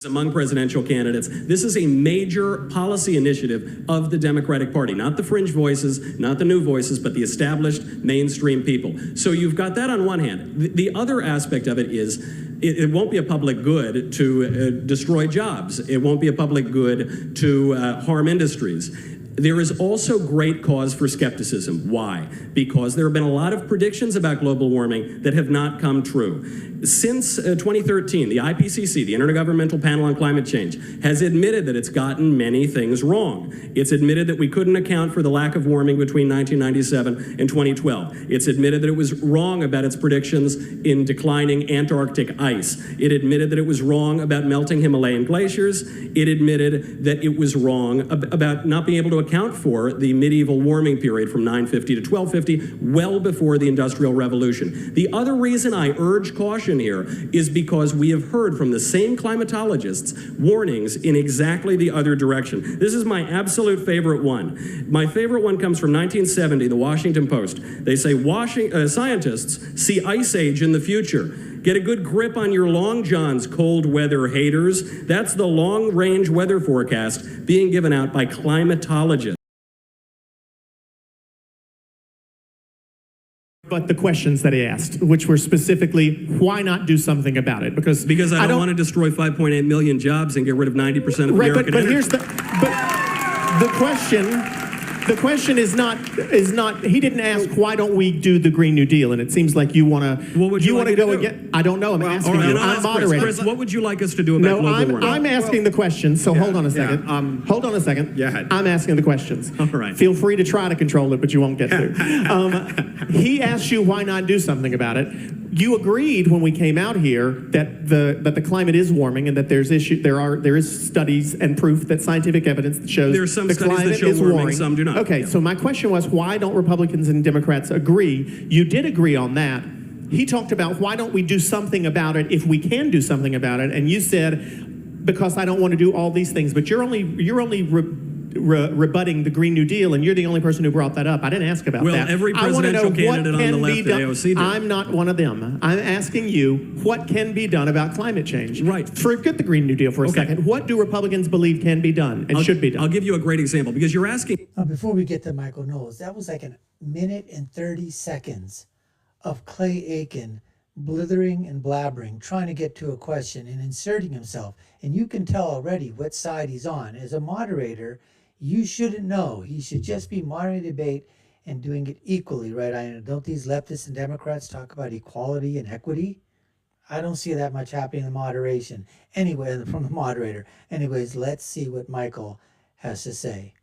among presidential candidates. This is a major policy initiative of the Democratic Party, not the fringe voices, not the new voices, but the established mainstream people. So you've got that on one hand. The other aspect of it is it won't be a public good to destroy jobs. It won't be a public good to harm industries. There is also great cause for skepticism. Why? Because there have been a lot of predictions about global warming that have not come true. Since 2013, the IPCC, the Intergovernmental Panel on Climate Change, has admitted that it's gotten many things wrong. It's admitted that we couldn't account for the lack of warming between 1997 and 2012. It's admitted that it was wrong about its predictions in declining Antarctic ice. It admitted that it was wrong about melting Himalayan glaciers. It admitted that it was wrong about not being able to account for the medieval warming period from 950 to 1250, well before the Industrial Revolution. The other reason I urge caution here is because we have heard from the same climatologists warnings in exactly the other direction. This is my absolute favorite one. My favorite one comes from 1970, the Washington Post. They say scientists see ice age in the future. Get a good grip on your long johns, cold weather haters. That's the long-range weather forecast being given out by climatologists. But the questions that he asked, which were specifically, why not do something about it? Because I don't want to destroy 5.8 million jobs and get rid of 90% of American but energy. here's the question. The question is not, he didn't ask, why don't we do the Green New Deal? And it seems like you want to go again. I don't know. I'm asking you. I'm moderating. Chris, what would you like us to do about global warming? I'm asking the questions, so hold on a second. Hold on a second. Yeah. I'm asking the questions. All right. Feel free to try to control it, but you won't get to. He asked you why not do something about it. You agreed when we came out here that the climate is warming and that there is studies and proof that scientific evidence that shows there are some the studies climate that show is warming. Some do not. Okay, so my question was, why don't Republicans and Democrats agree? You did agree on that. He talked about, why don't we do something about it if we can do something about it? And you said, because I don't want to do all these things. But you're only rebutting the Green New Deal, and you're the only person who brought that up. I didn't ask about that. Well, every presidential candidate on the left at AOC did. I'm not one of them. I'm asking you, what can be done about climate change? Right. Forget the Green New Deal for a second. What do Republicans believe can be done and should be done? I'll give you a great example, because you're asking... Before we get to Michael Knowles, that was like a minute and 30 seconds of Clay Aiken blithering and blabbering, trying to get to a question and inserting himself. And you can tell already what side he's on. As a moderator, you shouldn't know. He should just be moderating debate and doing it equally, right? Don't these leftists and Democrats talk about equality and equity? I don't see that much happening in moderation. Anyway, from the moderator. Anyways, let's see what Michael has to say.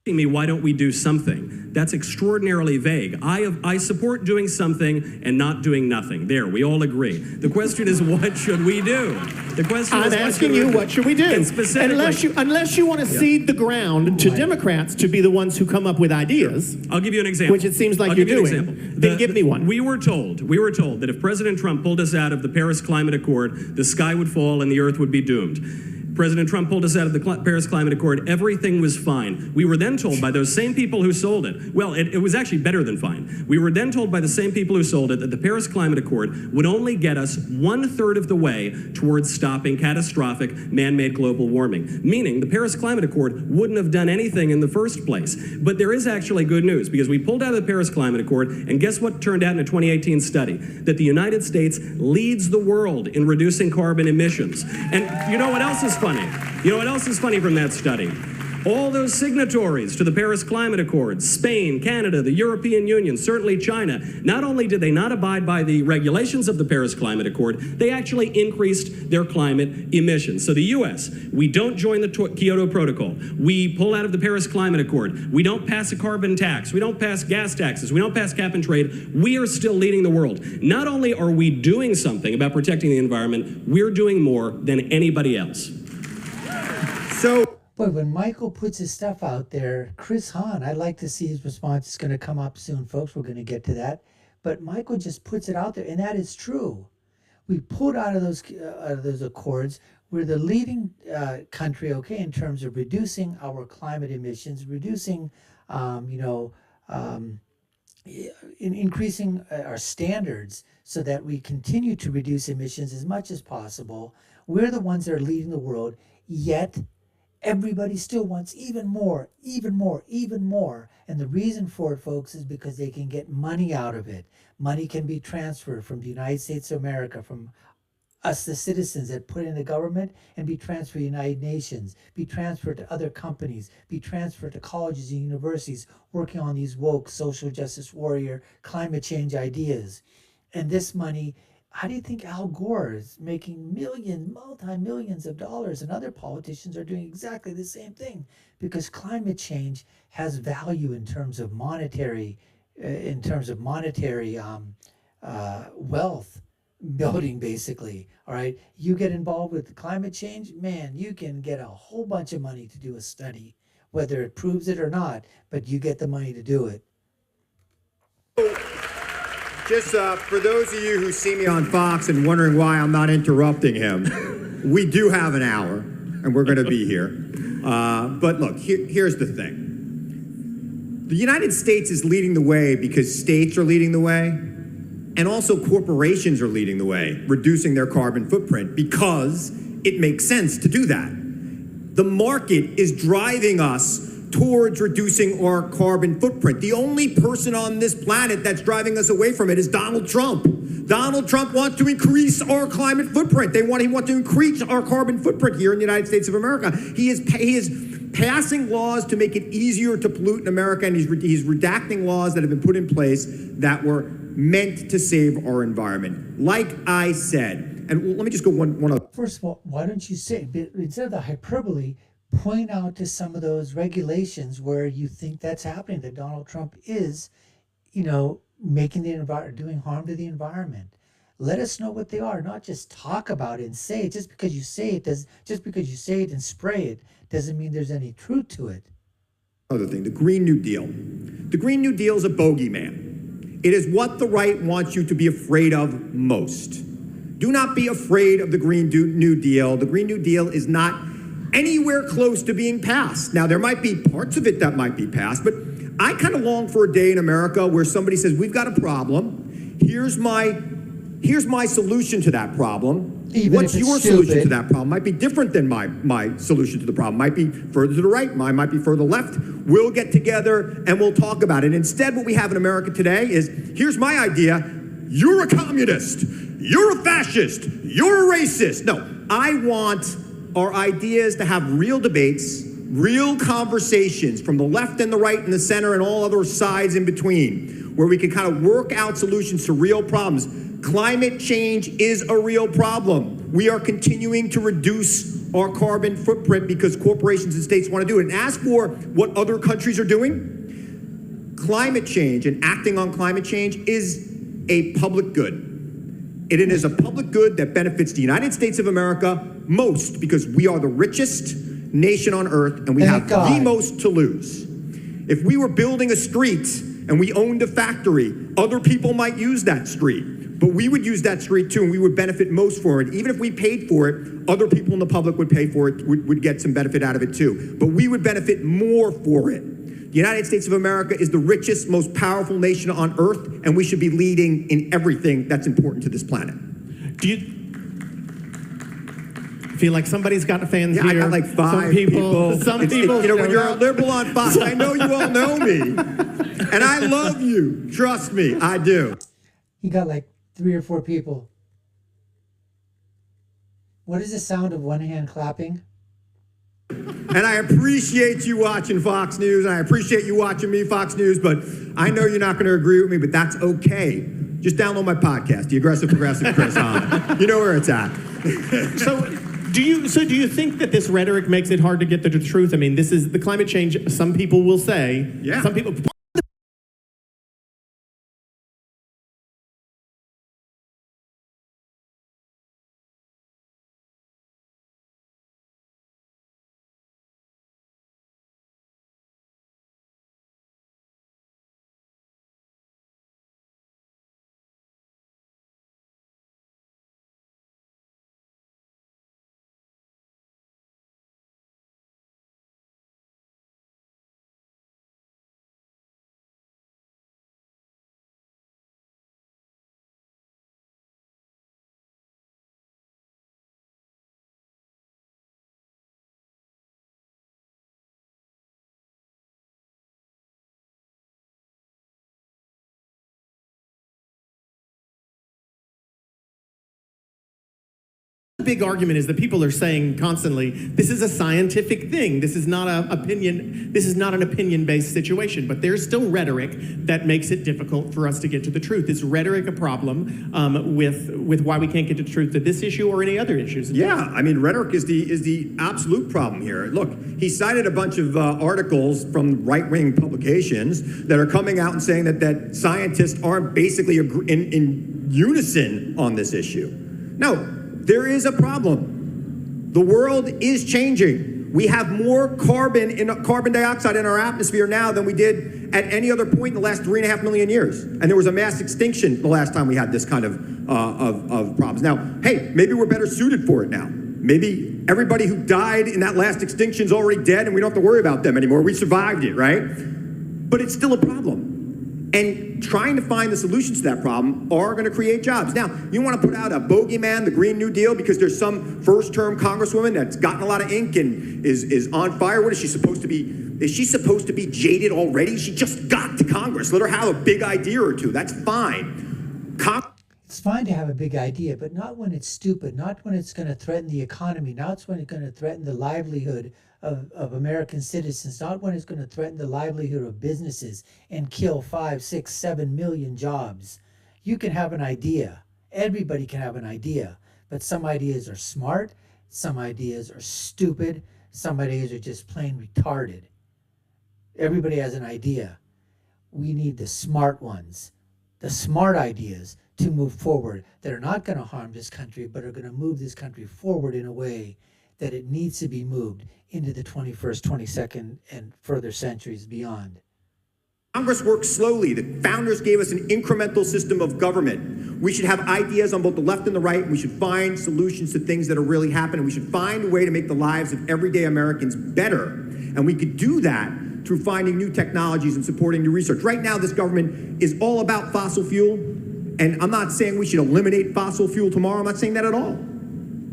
Me, why don't we do something? That's extraordinarily vague. I support doing something and not doing nothing. There, we all agree. The question is, what should we do? The question is, I'm asking you, what should we do? And specifically, unless you want to cede the ground to Democrats to be the ones who come up with ideas. I'll give you an example. Which it seems like you're doing. Then give me one. We were told that if President Trump pulled us out of the Paris Climate Accord, the sky would fall and the earth would be doomed. President Trump pulled us out of the Paris Climate Accord. Everything was fine. We were then told by those same people who sold it, well, it was actually better than fine. We were then told by the same people who sold it that the Paris Climate Accord would only get us 1/3 of the way towards stopping catastrophic man-made global warming, meaning the Paris Climate Accord wouldn't have done anything in the first place. But there is actually good news, because we pulled out of the Paris Climate Accord, and guess what turned out in a 2018 study? That the United States leads the world in reducing carbon emissions. And you know what else is funny? You know what else is funny from that study? All those signatories to the Paris Climate Accord, Spain, Canada, the European Union, certainly China, not only did they not abide by the regulations of the Paris Climate Accord, they actually increased their climate emissions. So the U.S., we don't join the Kyoto Protocol. We pull out of the Paris Climate Accord. We don't pass a carbon tax. We don't pass gas taxes. We don't pass cap and trade. We are still leading the world. Not only are we doing something about protecting the environment, we're doing more than anybody else. But when Michael puts his stuff out there, Chris Hahn, I'd like to see his response. It's going to come up soon, folks. We're going to get to that. But Michael just puts it out there, and that is true. We pulled out of those accords. We're the leading country, okay, in terms of reducing our climate emissions, reducing, in increasing our standards so that we continue to reduce emissions as much as possible. We're the ones that are leading the world, yet everybody still wants even more, even more, even more. And the reason for it, folks, is because they can get money out of it. Money can be transferred from the United States of America, from us, the citizens that put in the government, and be transferred to the United Nations, be transferred to other companies, be transferred to colleges and universities working on these woke social justice warrior climate change ideas. And this money, how do you think Al Gore is making millions, multi-millions of dollars, and other politicians are doing exactly the same thing? Because climate change has value in terms of monetary, wealth building, basically. All right, you get involved with climate change, man, you can get a whole bunch of money to do a study, whether it proves it or not, but you get the money to do it. Just for those of you who see me on Fox and wondering why I'm not interrupting him, we do have an hour, and we're going to be here. But look, here's the thing. The United States is leading the way because states are leading the way, and also corporations are leading the way, reducing their carbon footprint because it makes sense to do that. The market is driving us towards reducing our carbon footprint. The only person on this planet that's driving us away from it is Donald Trump. Donald Trump wants to increase our climate footprint. He wants to increase our carbon footprint here in the United States of America. He is passing laws to make it easier to pollute in America, and he's redacting laws that have been put in place that were meant to save our environment. Like I said, and let me just go one other. First of all, why don't you say, instead of the hyperbole, point out to some of those regulations where you think that's happening, that Donald Trump is, making the environment, doing harm to the environment. Let us know what they are, not just talk about it and say it. Just because you say it and spray it doesn't mean there's any truth to it. Other thing, the Green New Deal. The Green New Deal is a bogeyman. It is what the right wants you to be afraid of most. Do not be afraid of the Green New Deal. The Green New Deal is not anywhere close to being passed. Now, there might be parts of it that might be passed, but I kind of long for a day in America where somebody says, we've got a problem. Here's my solution to that problem. What's your solution to that problem? Might be different than my solution to the problem. Might be further to the right. Mine might be further left. We'll get together and we'll talk about it. Instead, what we have in America today is, here's my idea. You're a communist. You're a fascist. You're a racist. No, I want our ideas to have real debates, real conversations from the left and the right and the center and all other sides in between, where we can kind of work out solutions to real problems. Climate change is a real problem. We are continuing to reduce our carbon footprint because corporations and states want to do it. And as for what other countries are doing, climate change and acting on climate change is a public good. It is a public good that benefits the United States of America most because we are the richest nation on earth and we have the most to lose. If we were building a street and we owned a factory, other people might use that street, but we would use that street too and we would benefit most for it. Even if we paid for it, other people in the public would pay for it, would get some benefit out of it too, but we would benefit more for it. The United States of America is the richest, most powerful nation on earth, and we should be leading in everything that's important to this planet. Do you feel like somebody's got fans here? I got like five people. Some people. When you're a liberal on Fox, I know you all know me, and I love you. Trust me, I do. He got like 3 or 4 people. What is the sound of one hand clapping? And I appreciate you watching Fox News, and I appreciate you watching me, Fox News, but I know you're not going to agree with me, but that's okay. Just download my podcast, The Aggressive Progressive Chris Hahn. You know where it's at. So do you think that this rhetoric makes it hard to get the truth? I mean, this is the climate change. Some people will say, some people. big argument is that people are saying constantly, this is a scientific thing. This is not an opinion-based situation. But there's still rhetoric that makes it difficult for us to get to the truth. Is rhetoric a problem with why we can't get to the truth of this issue or any other issues? Yeah, I mean, rhetoric is the absolute problem here. Look, he cited a bunch of articles from right-wing publications that are coming out and saying that scientists aren't basically in unison on this issue. No, there is a problem. The world is changing. We have more carbon dioxide in our atmosphere now than we did at any other point in the last 3.5 million years. And there was a mass extinction the last time we had this kind of problems. Now, hey, maybe we're better suited for it now. Maybe everybody who died in that last extinction is already dead and we don't have to worry about them anymore. We survived it, right? But it's still a problem. And trying to find the solutions to that problem are going to create jobs. Now, you want to put out a bogeyman, the Green New Deal, because there's some first-term congresswoman that's gotten a lot of ink and is on fire. What is she supposed to be? Is she supposed to be jaded already? She just got to Congress. Let her have a big idea or two. That's fine. It's fine to have a big idea, but not when it's stupid, not when it's going to threaten the economy, not when it's going to threaten the livelihood of American citizens, not when it's going to threaten the livelihood of businesses and kill 5, 6, 7 million jobs. You can have an idea. Everybody can have an idea, but some ideas are smart, some ideas are stupid, some ideas are just plain retarded. Everybody has an idea. We need the smart ones, the smart ideas to move forward that are not going to harm this country, but are going to move this country forward in a way that it needs to be moved into the 21st, 22nd, and further centuries beyond. Congress works slowly. The founders gave us an incremental system of government. We should have ideas on both the left and the right. We should find solutions to things that are really happening. We should find a way to make the lives of everyday Americans better. And we could do that through finding new technologies and supporting new research. Right now, this government is all about fossil fuel. And I'm not saying we should eliminate fossil fuel tomorrow. I'm not saying that at all.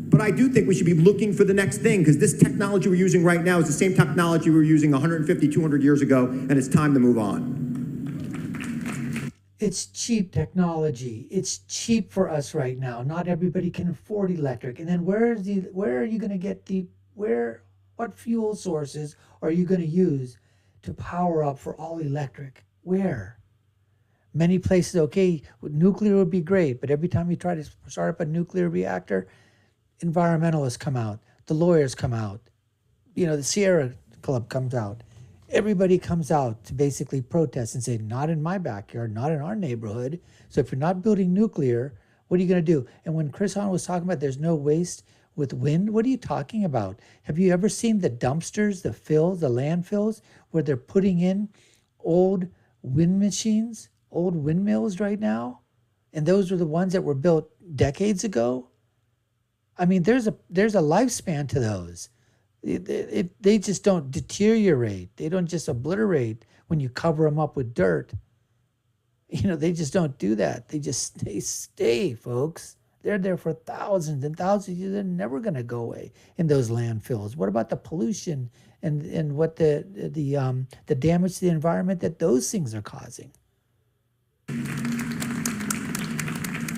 But I do think we should be looking for the next thing, because this technology we're using right now is the same technology we were using 150, 200 years ago, and it's time to move on. It's cheap technology. It's cheap for us right now. Not everybody can afford electric. And then where are you going to get what fuel sources are you going to use to power up for all electric? Where? Many places, okay, nuclear would be great, but every time you try to start up a nuclear reactor, environmentalists come out, the lawyers come out, the Sierra Club comes out. Everybody comes out to basically protest and say, not in my backyard, not in our neighborhood. So if you're not building nuclear, what are you going to do? And when Chris Hahn was talking about there's no waste with wind, what are you talking about? Have you ever seen the dumpsters, the landfills, where they're putting in old wind machines, old windmills right now? And those are the ones that were built decades ago. I mean, there's a lifespan to those. They just don't deteriorate. They don't just obliterate when you cover them up with dirt. They just don't do that. They stay, folks. They're there for thousands and thousands of years. They're never going to go away in those landfills. What about the pollution and what the damage to the environment that those things are causing?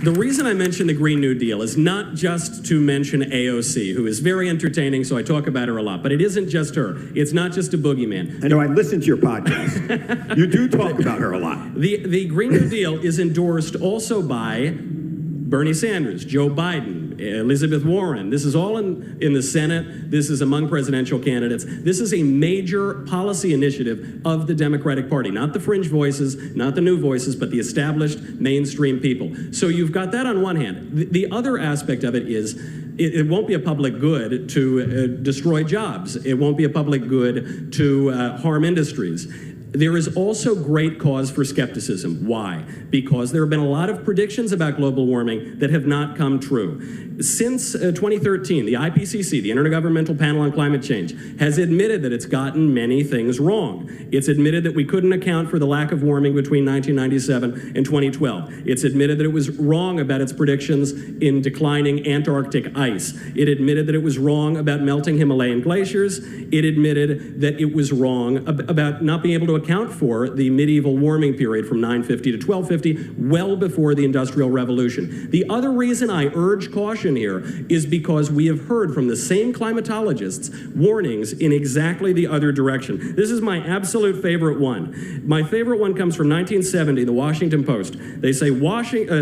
The reason I mention the Green New Deal is not just to mention AOC, who is very entertaining, so I talk about her a lot. But it isn't just her. It's not just a boogeyman. I know, I listened to your podcast. You do talk about her a lot. The Green New Deal is endorsed also by Bernie Sanders, Joe Biden, Elizabeth Warren. This is all in the Senate. This is among presidential candidates. This is a major policy initiative of the Democratic Party, not the fringe voices, not the new voices, but the established mainstream people. So you've got that on one hand. The other aspect of it is it won't be a public good to destroy jobs. It won't be a public good to harm industries. There is also great cause for skepticism. Why? Because there have been a lot of predictions about global warming that have not come true. Since 2013, the IPCC, the Intergovernmental Panel on Climate Change, has admitted that it's gotten many things wrong. It's admitted that we couldn't account for the lack of warming between 1997 and 2012. It's admitted that it was wrong about its predictions in declining Antarctic ice. It admitted that it was wrong about melting Himalayan glaciers. It admitted that it was wrong about not being able to account for the medieval warming period from 950 to 1250, well before the Industrial Revolution. The other reason I urge caution here is because we have heard from the same climatologists warnings in exactly the other direction. This is my absolute favorite one. My favorite one comes from 1970, the Washington Post. They say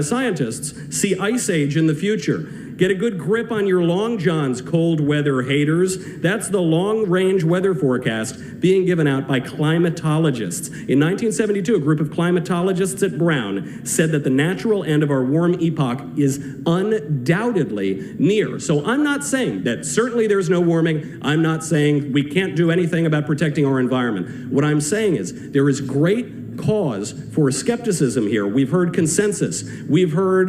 scientists see ice age in the future. Get a good grip on your long johns, cold weather haters. That's the long-range weather forecast being given out by climatologists. In 1972, a group of climatologists at Brown said that the natural end of our warm epoch is undoubtedly near. So I'm not saying that certainly there's no warming. I'm not saying we can't do anything about protecting our environment. What I'm saying is there is great cause for skepticism here. We've heard consensus. We've heard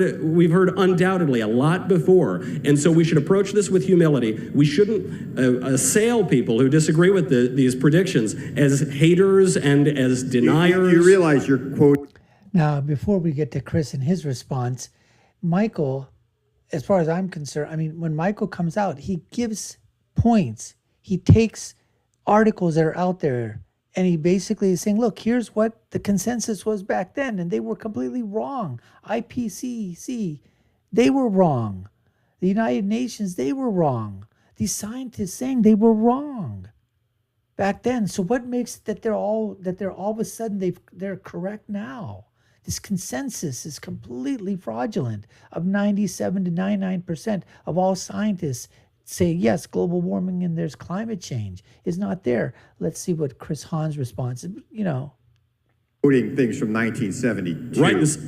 undoubtedly a lot before. And so we should approach this with humility. We shouldn't assail people who disagree with these predictions as haters and as deniers. You realize your quote. Now, before we get to Chris and his response, Michael, as far as I'm concerned, I mean, when Michael comes out, he gives points. He takes articles that are out there, and he basically is saying, look, here's what the consensus was back then, and they were completely wrong. IPCC, they were wrong. The United Nations, they were wrong. These scientists saying they were wrong back then. So what makes that they're all of a sudden they're correct now? This consensus is completely fraudulent. Of 97 to 99% of all scientists say, yes, global warming and there's climate change is not there. Let's see what Chris Hahn's response is, Quoting things from 1972.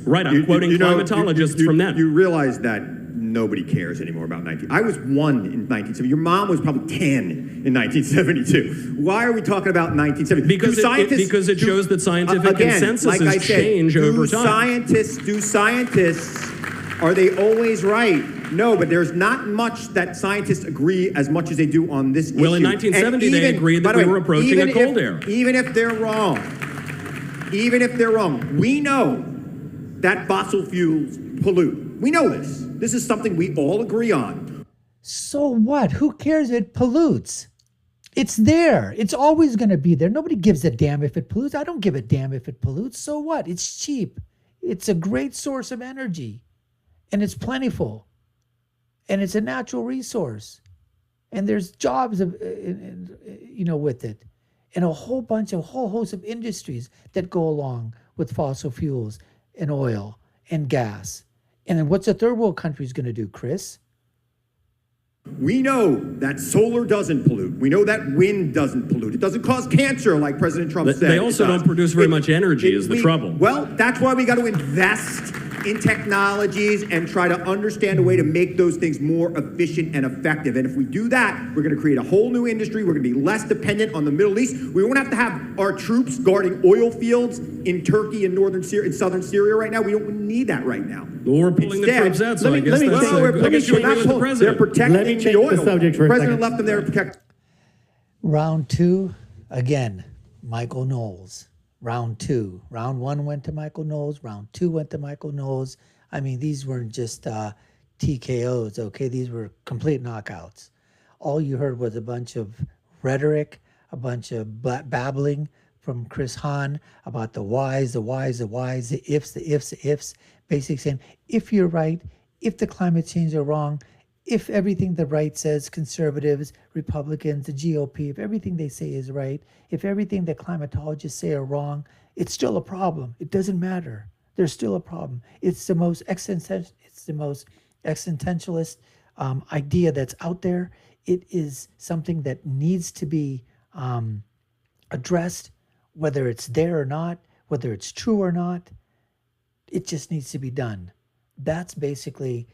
Right, I'm quoting climatologists from then. You realize that nobody cares anymore about 19. I was 1 in 1970. Your mom was probably 10 in 1972. Why are we talking about 1970? Because it shows that scientific consensus has changed over time. Do scientists, are they always right? No, but there's not much that scientists agree as much as they do on this issue. Well, in 1970, they agreed that we were approaching a cold era. Even if they're wrong, we know that fossil fuels pollute. We know this. This is something we all agree on. So what? Who cares? It pollutes. It's there. It's always going to be there. Nobody gives a damn if it pollutes. I don't give a damn if it pollutes. So what? It's cheap. It's a great source of energy, and it's plentiful. And it's a natural resource, and there's jobs with it, and a whole host of industries that go along with fossil fuels and oil and gas. And then what's a third world countries going to do, Chris? We know that solar doesn't pollute. We know that wind doesn't pollute. It doesn't cause cancer, like President Trump said. They also don't produce very much energy, is the trouble. Well, that's why we got to invest in technologies and try to understand a way to make those things more efficient and effective. And if we do that, we're going to create a whole new industry. We're going to be less dependent on the Middle East. We won't have to have our troops guarding oil fields in Turkey and southern Syria right now. We don't need that right now. Well, we're pulling the troops out, so I guess you agree with the president. They're protecting the oil. The subject for the a president second. left them there to protect. Round 2, again, Michael Knowles. Round 2. Round 1 went to Michael Knowles. Round 2 went to Michael Knowles. I mean, these weren't just TKOs, okay? These were complete knockouts. All you heard was a bunch of rhetoric, a bunch of babbling from Chris Hahn about the whys, the ifs, basically saying, if you're right, if the climate change are wrong, if everything the right says, conservatives, Republicans, the GOP, if everything they say is right, if everything that climatologists say are wrong, it's still a problem. It doesn't matter. There's still a problem. It's the most existentialist idea that's out there. It is something that needs to be addressed, whether it's there or not, whether it's true or not. It just needs to be done. That's basically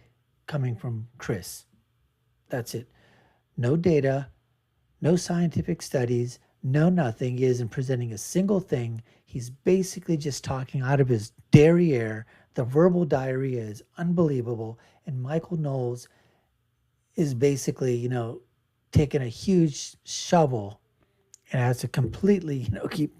coming from Chris. That's it. No data, no scientific studies, no nothing. He isn't presenting a single thing. He's basically just talking out of his derriere. The verbal diarrhea is unbelievable. And Michael Knowles is basically, taking a huge shovel and has to completely, keep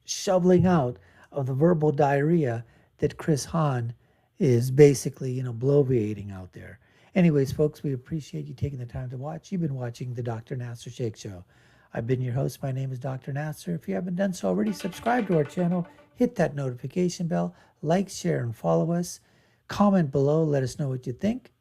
shoveling out of the verbal diarrhea that Chris Hahn is basically, bloviating out there. Anyways, folks, we appreciate you taking the time to watch. You've been watching the Dr. Nasser Sheikh Show. I've been your host. My name is Dr. Nasser. If you haven't done so already, subscribe to our channel, hit that notification bell, like, share, and follow us. Comment below. Let us know what you think.